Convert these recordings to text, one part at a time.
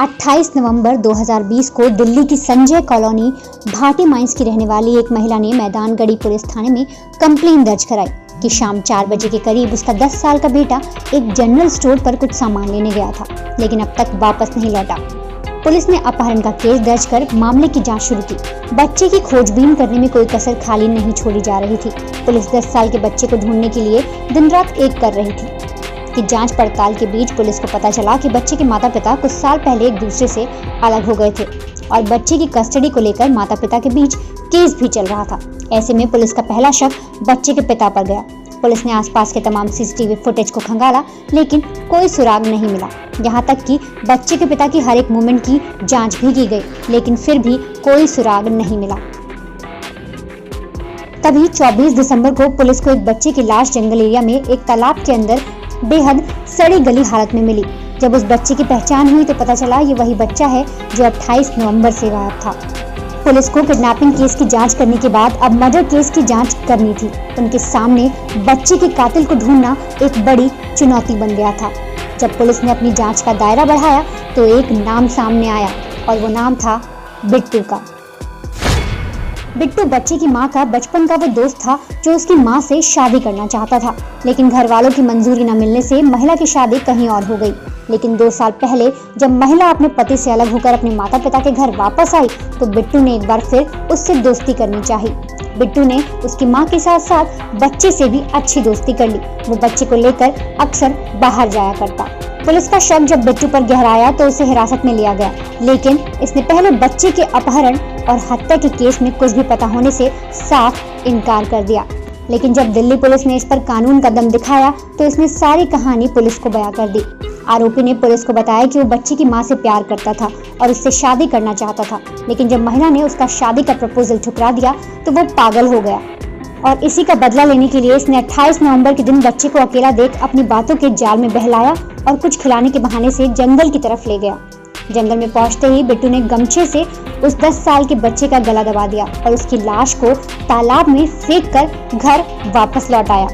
28 नवंबर 2020 को दिल्ली की Sanjay colony Bhati mines की रहने वाली एक महिला ने मैदानगढ़ी पुलिस थाने में कंप्लेंट दर्ज कराई कि शाम 4 बजे के करीब उसका 10 साल का बेटा एक जनरल स्टोर पर कुछ सामान लेने गया था, लेकिन अब तक वापस नहीं लौटा। पुलिस ने अपहरण का केस दर्ज कर मामले की जांच शुरू की। बच्चे की खोजबीन करने में कोई कसर खाली नहीं छोड़ी जा रही थी। पुलिस 10 साल के बच्चे को ढूंढने के लिए दिन रात एक कर रही थी कि जांच पड़ताल के बीच पुलिस को पता चला कि बच्चे के माता पिता कुछ साल पहले एक दूसरे से अलग हो गए थे और बच्चे की कस्टडी को लेकर माता पिता के बीच केस भी चल रहा था। ऐसे में पुलिस का पहला शक बच्चे के पिता पर गया। पुलिस ने आसपास के तमाम सीसीटीवी फुटेज को खंगाला, लेकिन कोई सुराग नहीं मिला। यहाँ तक कि बच्चे के पिता की हर एक मूवमेंट की जांच भी की गई, लेकिन फिर भी कोई सुराग नहीं मिला। तभी 24 दिसंबर को पुलिस को एक बच्चे की लाश जंगल एरिया में एक तालाब के अंदर बेहद सड़ी गली हालत में मिली। जब उस बच्चे की पहचान हुई तो पता चला ये वही बच्चा है जो 28 नवंबर से गायब था। पुलिस को किडनैपिंग केस की जांच करने के बाद अब मर्डर केस की जांच करनी थी। उनके सामने बच्चे के कातिल को ढूंढना एक बड़ी चुनौती बन गया था। जब पुलिस ने अपनी जांच का दायरा बढ़ाया तो एक नाम सामने आया और वो नाम था बिट्टू का। बिट्टू बच्चे की मां का बचपन का वो दोस्त था जो उसकी मां से शादी करना चाहता था, लेकिन घर वालों की मंजूरी न मिलने से महिला की शादी कहीं और हो गई। लेकिन 2 साल पहले जब महिला अपने पति से अलग होकर अपने माता पिता के घर वापस आई तो बिट्टू ने एक बार फिर उससे दोस्ती करनी चाही। बिट्टू ने उसकी मां के साथ साथ बच्चे से भी अच्छी दोस्ती कर ली। वो बच्चे को लेकर अक्सर बाहर जाया करता। पुलिस का शक जब बिट्टू पर गहराया तो उसे हिरासत में लिया गया, लेकिन इसने पहले बच्चे के अपहरण और हत्या के केस में कुछ भी पता होने से साफ इनकार कर दिया। लेकिन जब दिल्ली पुलिस ने इस पर कानून का दम दिखाया तो इसने सारी कहानी पुलिस को बयां कर दी। आरोपी ने पुलिस को बताया कि वो बच्चे की मां से प्यार करता था और उससे शादी करना चाहता था, लेकिन जब महिला ने उसका शादी का प्रपोजल ठुकरा दिया तो वो पागल हो गया और इसी का बदला लेने के लिए इसने 28 नवंबर के दिन बच्चे को अकेला देख अपनी बातों के जाल में बहलाया और कुछ खिलाने के बहाने से जंगल की तरफ ले गया। जंगल में पहुंचते ही बिट्टू ने गमछे से उस 10 साल के बच्चे का गला दबा दिया और उसकी लाश को तालाब में फेंक कर घर वापस लौट आया।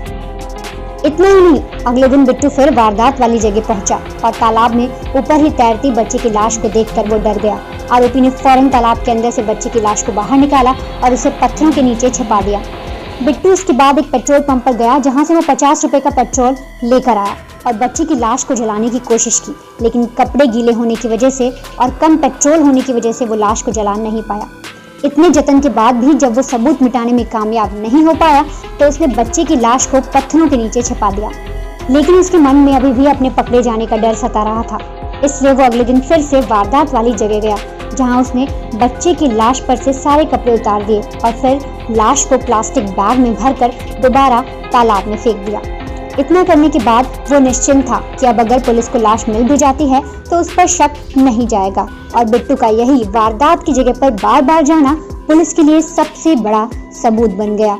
इतना ही नहीं, अगले दिन बिट्टू फिर वारदात वाली जगह पहुंचा और तालाब में ऊपर ही तैरती बच्चे की लाश को देखकर वो डर गया। आरोपी ने फौरन तालाब के अंदर से बच्चे की लाश को बाहर निकाला और उसे पत्थरों के नीचे छिपा दिया। बिट्टू इसके बाद एक पेट्रोल पंप पर गया, जहां से वो 50 रुपए का पेट्रोल लेकर आया और बच्चे की लाश को जलाने की कोशिश की, लेकिन कपड़े गीले होने की वजह से और कम पेट्रोल होने की वजह से वो लाश को जला नहीं पाया। इतने जतन के बाद भी जब वो सबूत मिटाने में कामयाब नहीं हो पाया तो उसने बच्चे की लाश को पत्थरों के नीचे छिपा दिया, लेकिन उसके मन में अभी भी अपने पकड़े जाने का डर सता रहा था। इसलिए वो अगले दिन फिर से वारदात वाली जगह गया, जहां उसने बच्चे की लाश पर से सारे कपड़े उतार दिए और फिर लाश को प्लास्टिक बैग में भरकर दोबारा तालाब में फेंक दिया। इतना करने के बाद वो निश्चिंत था कि अब अगर पुलिस को लाश मिल भी जाती है तो उस पर शक नहीं जाएगा और बिट्टू का यही वारदात की जगह पर बार बार जाना पुलिस के लिए सबसे बड़ा सबूत बन गया।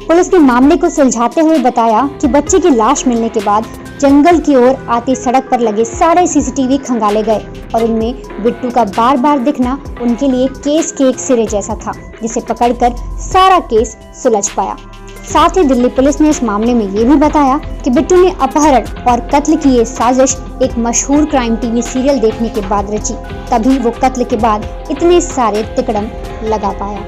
पुलिस ने मामले को सुलझाते हुए बताया कि बच्चे की लाश मिलने के बाद जंगल की ओर आती सड़क पर लगे सारे सीसीटीवी खंगाले गए और उनमें बिट्टू का बार बार दिखना उनके लिए केस के एक सिरे जैसा था, जिसे पकड़कर सारा केस सुलझ पाया। साथ ही दिल्ली पुलिस ने इस मामले में ये भी बताया कि बिट्टू ने अपहरण और कत्ल की ये साजिश एक मशहूर क्राइम टीवी सीरियल देखने के बाद रची, तभी वो कत्ल के बाद इतने सारे तिकड़म लगा पाया।